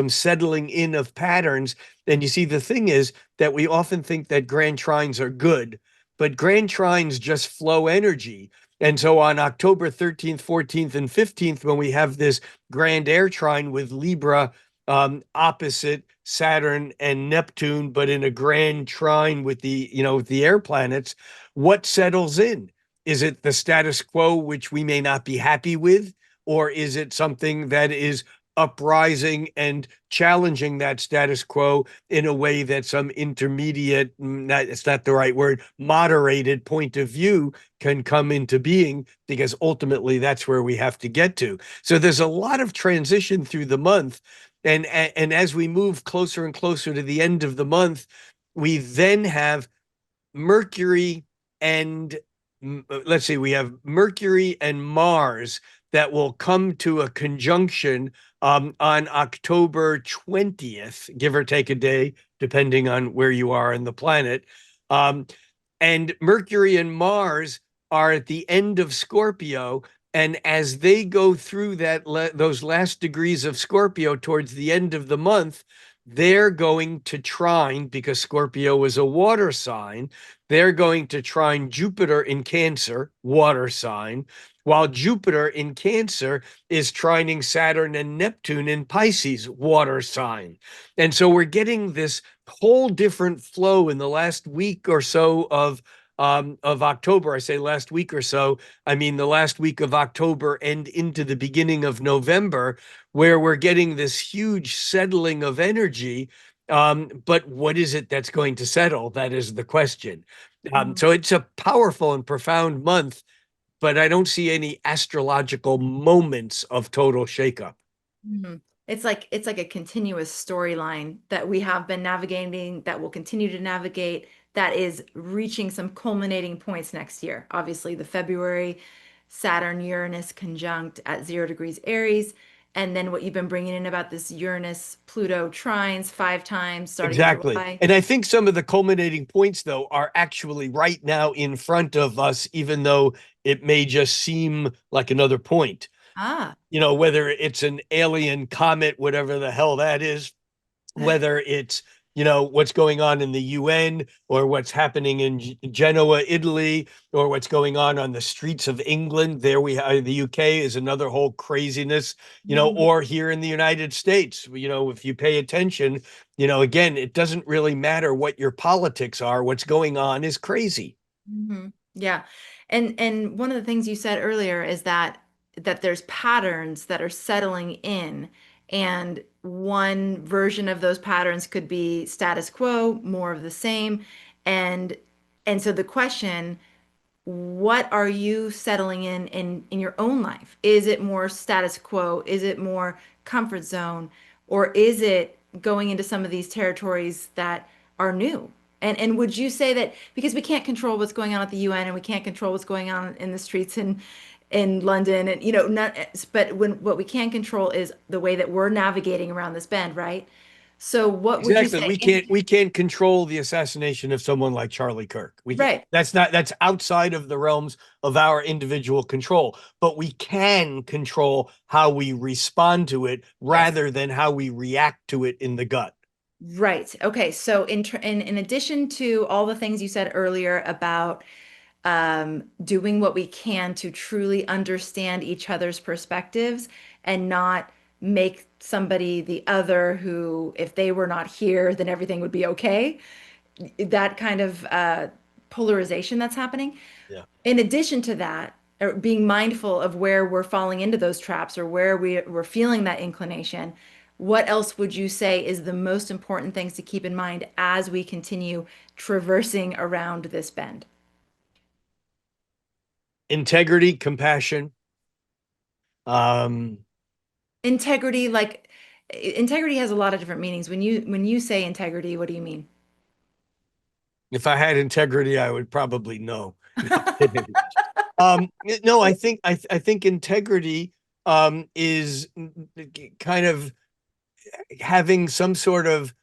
settling in of patterns. And you see, the thing is that we often think that grand trines are good, but grand trines just flow energy. And so on October 13th, 14th, and 15th, when we have this grand air trine with Libra opposite Saturn and Neptune, but in a grand trine with the air planets, what settles in? Is it the status quo, which we may not be happy with, or is it something that is uprising and challenging that status quo in a way that some intermediate, not, it's not the right word, moderated point of view can come into being, because ultimately that's where we have to get to. So there's a lot of transition through the month. And as we move closer and closer to the end of the month, we then have Mercury and let's see, we have Mercury and Mars that will come to a conjunction on October 20th, give or take a day, depending on where you are in the planet. Um, and Mercury and Mars are at the end of Scorpio. And as they go through those last degrees of Scorpio towards the end of the month, they're going to trine, because Scorpio is a water sign. They're going to trine Jupiter in Cancer, water sign, while Jupiter in Cancer is trining Saturn and Neptune in Pisces, water sign. And so we're getting this whole different flow in the last week or so of October. I say last week or so, I mean the last week of October and into the beginning of November, where we're getting this huge settling of energy. But what is it that's going to settle? That is the question. Mhm. So it's a powerful and profound month, but I don't see any astrological moments of total shakeup. Mhm. It's like a continuous storyline that we have been navigating, that will continue to navigate, that is reaching some culminating points next year. Obviously, the February Saturn Uranus conjunct at 0 degrees Aries, and then what you've been bringing in about this Uranus Pluto trines 5 times starting in Exactly. July. And I think some of the culminating points, though, are actually right now in front of us, even though it may just seem like another point. Ah. Whether it's an alien comet, whatever the hell that is, whether it's what's going on in the UN, or what's happening in Genoa, Italy, or what's going on the streets of England. There we have the UK is another whole craziness, Mhm. or here in the United States, if you pay attention, again, it doesn't really matter what your politics are. What's going on is crazy. Yeah. And one of the things you said earlier is that there's patterns that are settling in, and one version of those patterns could be status quo, more of the same. And and so the question, what are you settling in your own life? Is it more status quo? Is it more comfort zone? Or is it going into some of these territories that are new? And would you say that because we can't control what's going on at the UN, and we can't control what's going on in the streets in London, and not, but when what we can control is the way that we're navigating around this bend, right? So what would you Exactly. say? We can't control the assassination of someone like Charlie Kirk. Right. That's outside of the realms of our individual control, but we can control how we respond to it Yes. rather than how we react to it in the gut. Right. Okay. So in addition to all the things you said earlier about doing what we can to truly understand each other's perspectives and not make somebody the other who, if they were not here, then everything would be okay. That kind of polarization that's happening. Yeah. In addition to that, being mindful of where we're falling into those traps, or where we're feeling that inclination, what else would you say is the most important things to keep in mind as we continue traversing around this bend? Integrity, compassion. Um, Integrity, like integrity has a lot of different meanings. When you say integrity, what do you mean? if I had integrity, I would probably know. No, kidding. Um, no, I think integrity is kind of having some sort of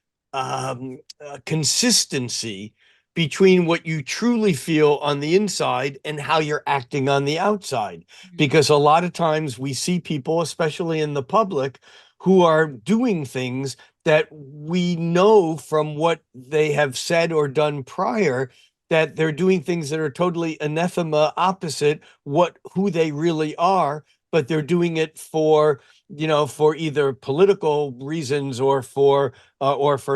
consistency between what you truly feel on the inside and how you're acting on the outside. Because a lot of times we see people, especially in the public, who are doing things that we know from what they have said or done prior, that they're doing things that are totally anathema opposite who they really are, but they're doing it for either political reasons, or for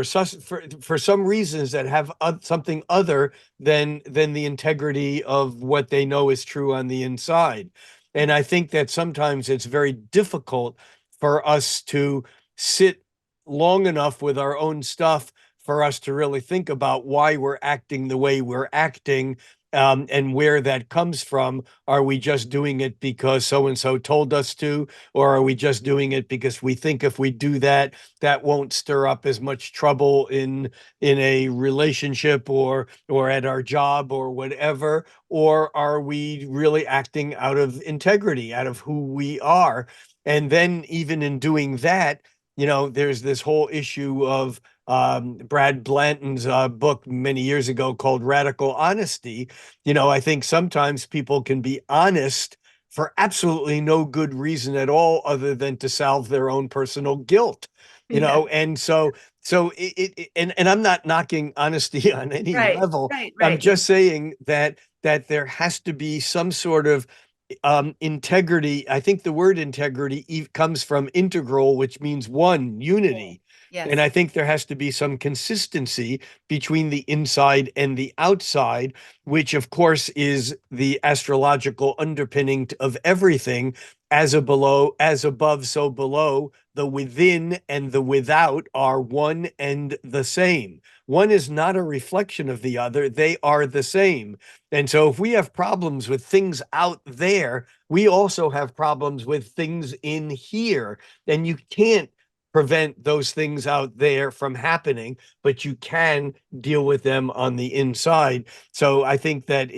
some reasons that have something other than the integrity of what they know is true on the inside. And I think that sometimes it's very difficult for us to sit long enough with our own stuff for us to really think about why we're acting the way we're acting, and where that comes from. Are we just doing it because so and so told us to, or are we just doing it because we think if we do that, that won't stir up as much trouble in a relationship or at our job or whatever? Or are we really acting out of integrity, out of who we are? And then even in doing that, there's this whole issue of Brad Blanton's book many years ago called Radical Honesty. I think sometimes people can be honest for absolutely no good reason at all other than to salve their own personal guilt. Yeah. And and I'm not knocking honesty on any Right, level. right, I'm right. just saying that there has to be some sort of integrity. I think the word integrity comes from integral, which means one, Cool. unity. And Yes. I think there has to be some consistency between the inside and the outside, which of course is the astrological underpinning of everything. As above, so below. The within and the without are one and the same. One is not a reflection of the other, they are the same. And so if we have problems with things out there, we also have problems with things in here. And you can't prevent those things out there from happening, but you can deal with them on the inside. So I think that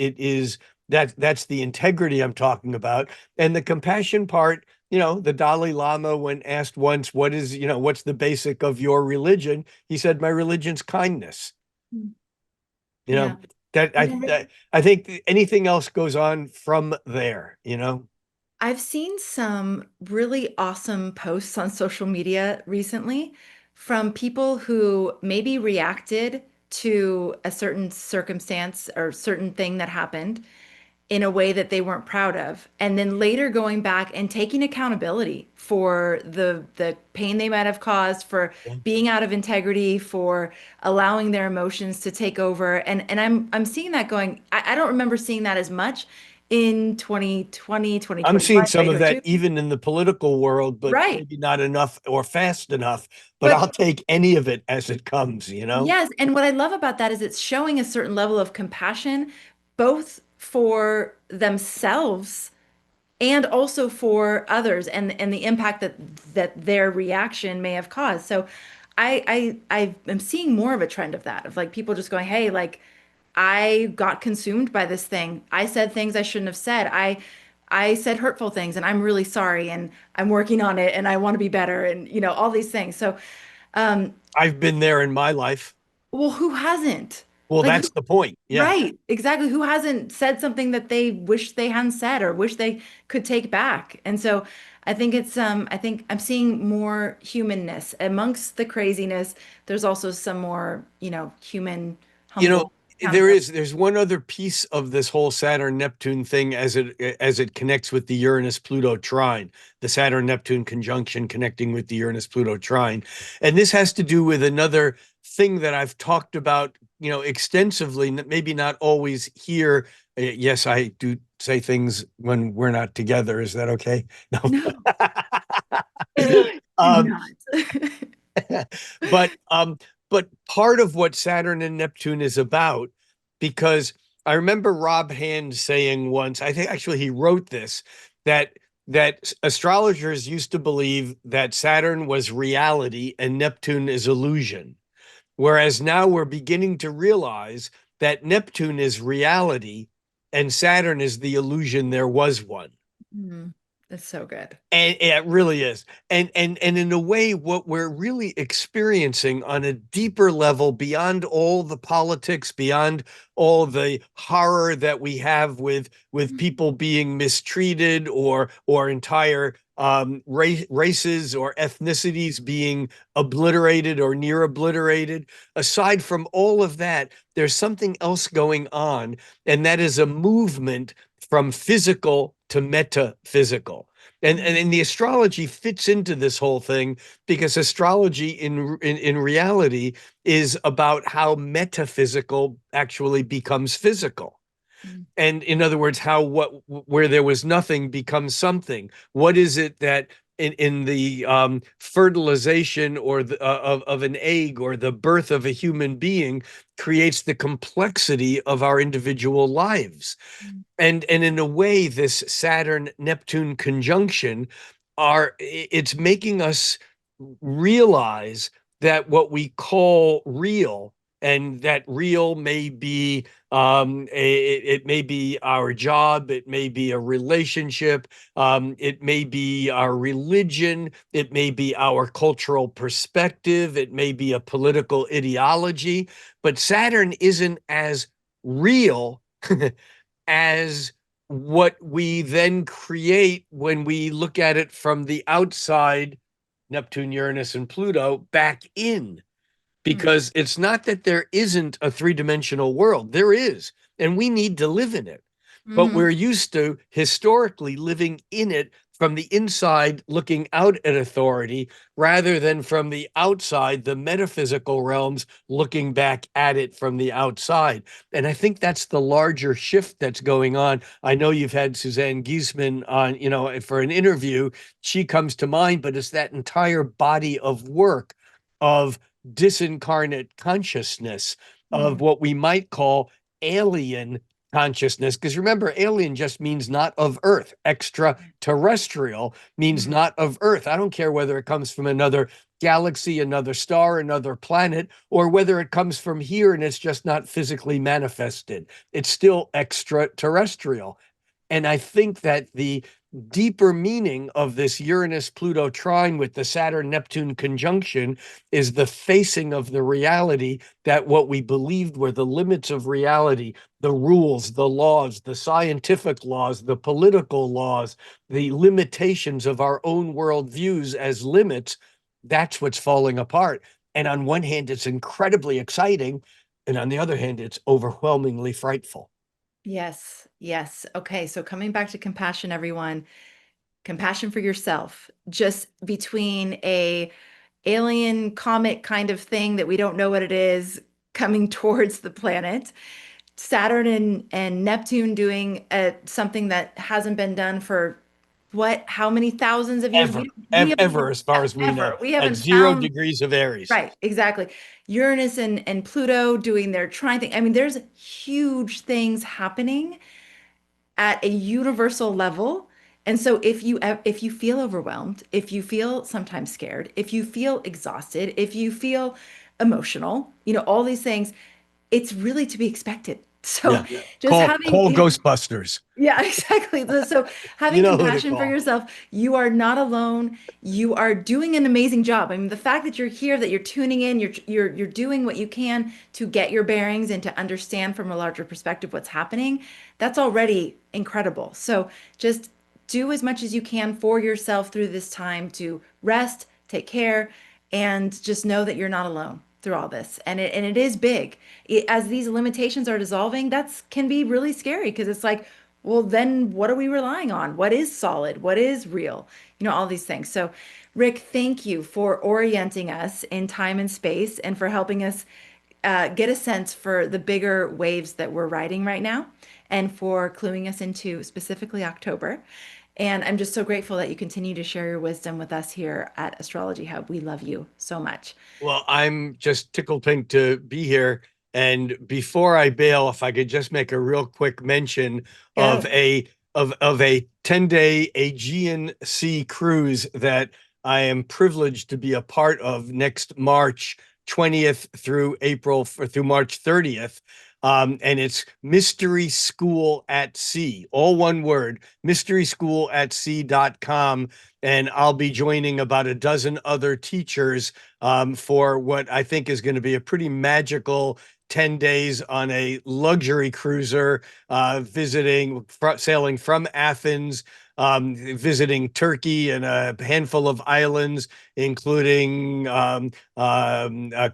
that's the integrity I'm talking about. And the compassion part, the Dalai Lama, when asked once, what's the basic of your religion? He said, my religion's kindness. Mm. You Yeah. know, that And I think anything else goes on from there. I've seen some really awesome posts on social media recently from people who maybe reacted to a certain circumstance or certain thing that happened in a way that they weren't proud of, and then later going back and taking accountability for the pain they might have caused, for Yeah. being out of integrity, for allowing their emotions to take over. And I'm seeing that going, I don't remember seeing that as much in 2020, I'm 2021, seeing some of that 2022. even in the political world, but Right. maybe not enough or fast enough. But I'll But take any of it as it comes. yes, and what I love about that is it's showing a certain level of compassion, both for themselves and also for others, and the impact that their reaction may have caused. So I am seeing more of a trend of that, of like people just going, hey, like I got consumed by this thing. I said things I shouldn't have said. I said hurtful things and I'm really sorry and I'm working on it and I want to be better and all these things. So I've been there in my life. well, who hasn't? Well, Like who, that's the point. Yeah. right, exactly. Who hasn't said something that they wish they hadn't said or wish they could take back? And so I think I'm seeing more humanness amongst the craziness. There's also some more, human, You know, humble accountability. there's one other piece of this whole Saturn Neptune thing as it connects with the Uranus Pluto trine, the Saturn Neptune conjunction connecting with the Uranus Pluto trine. And this has to do with another thing that I've talked about, extensively, maybe not always here. Yes, I do say things when we're not together. Is that okay? No. No, do Um, not. but part of what Saturn and Neptune is about, because I remember Rob Hand saying once, I think actually he wrote this, that astrologers used to believe that Saturn was reality and Neptune is illusion. Whereas now we're beginning to realize that Neptune is reality and Saturn is the illusion there was one. Mm, that's so good. And it really is. And in a way, what we're really experiencing on a deeper level, beyond all the politics, beyond all the horror that we have with people being mistreated or entire races or ethnicities being obliterated or near obliterated. Aside from all of that, there's something else going on, and that is a movement from physical to metaphysical. And the astrology fits into this whole thing because astrology in reality is about how metaphysical actually becomes physical. And in other words, how what where there was nothing becomes something. What is it in the fertilization or of an egg or the birth of a human being creates the complexity of our individual lives. And in a way, this Saturn Neptune conjunction it's making us realize that what we call real, and that real may be it may be our job, it may be a relationship, it may be our religion, it may be our cultural perspective, it may be a political ideology, but Saturn isn't as real as what we then create when we look at it from the outside, Neptune, Uranus, and Pluto, back in. Mm, Because it's not that there isn't a three-dimensional world, there is, and we need to live in it. But we're mhm. used to historically living in it from the inside, looking out at authority, rather than from the outside, the metaphysical realms, looking back at it from the outside. And I think that's the larger shift that's going on. I know you've had Suzanne Giesman on, for an interview. She comes to mind, but it's that entire body of work of disincarnate consciousness, of Mm, what we might call alien consciousness. Because remember, alien just means not of Earth. Extraterrestrial means mhm. not of Earth. I don't care whether it comes from another galaxy, another star, another planet, or whether it comes from here and it's just not physically manifested. It's still extraterrestrial. And I think that the deeper meaning of this Uranus Pluto trine with the Saturn Neptune conjunction is the facing of the reality that what we believed were the limits of reality, the rules, the laws, the scientific laws, the political laws, the limitations of our own worldviews as limits. That's what's falling apart. And on one hand, it's incredibly exciting. And on the other hand, it's overwhelmingly frightful. Yes, yes. Okay, so coming back to compassion, everyone, compassion for yourself, just between a alien comet kind of thing that we don't know what it is coming towards the planet, Saturn and Neptune doing something that hasn't been done for what, how many thousands of years? Ever, We haven't ever, even, as far as we know, ever, we at haven't 0 found, degrees of Aries. right, exactly. Uranus and Pluto doing their trine thing. I mean, there's huge things happening at a universal level. And so if you feel overwhelmed, if you feel sometimes scared, if you feel exhausted, if you feel emotional, all these things, it's really to be expected. So Yeah. just Call having, yeah, Ghostbusters. yeah, exactly. So You having know who to compassion for call. yourself, you are not alone. You are doing an amazing job. I mean, the fact that you're here, that you're tuning in, you're doing what you can to get your bearings and to understand from a larger perspective what's happening, that's already incredible. So just do as much as you can for yourself through this time to rest, take care, and just know that you're not alone through all this. And it is big. As these limitations are dissolving, that's can be really scary because it's like, well, then what are we relying on? What is solid? What is real? All these things. So, Rick, thank you for orienting us in time and space and for helping us get a sense for the bigger waves that we're riding right now and for cluing us into specifically October. And I'm just so grateful that you continue to share your wisdom with us here at Astrology Hub. We love you so much. Well, I'm just tickled pink to be here. And before I bail, if I could just make a real quick mention of Go. a 10-day Aegean Sea cruise that I am privileged to be a part of next March 20th through March 30th. And it's Mystery School at Sea, all one word, mysteryschoolatsea.com. And I'll be joining about a dozen other teachers for what I think is going to be a pretty magical 10 days on a luxury cruiser, sailing from Athens, visiting Turkey and a handful of islands, including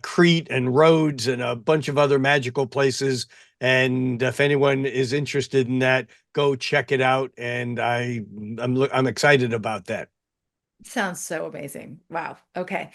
Crete and Rhodes and a bunch of other magical places. And if anyone is interested in that, go check it out. And I'm excited about that. Sounds so amazing. Wow. Okay.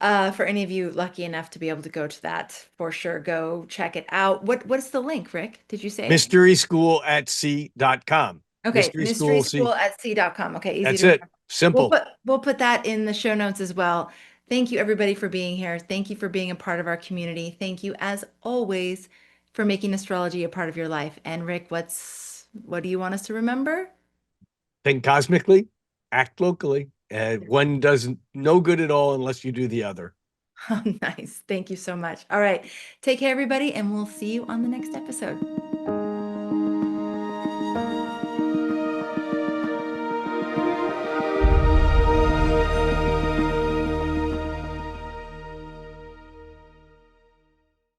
For any of you lucky enough to be able to go to that, for sure, go check it out. What's the link, Rick? Did you say? Mysteryschoolatsea.com. Okay, Mystery School C. mysteryschoolatsea.com. Okay, easy That's to it. remember. Simple. We'll put that in the show notes as well. Thank you everybody for being here. Thank you for being a part of our community. Thank you as always for making astrology a part of your life. And Rick, what do you want us to remember? Think cosmically, act locally. One doesn't no good at all unless you do the other. Oh, nice. Thank you so much. All right. Take care, everybody, and we'll see you on the next episode.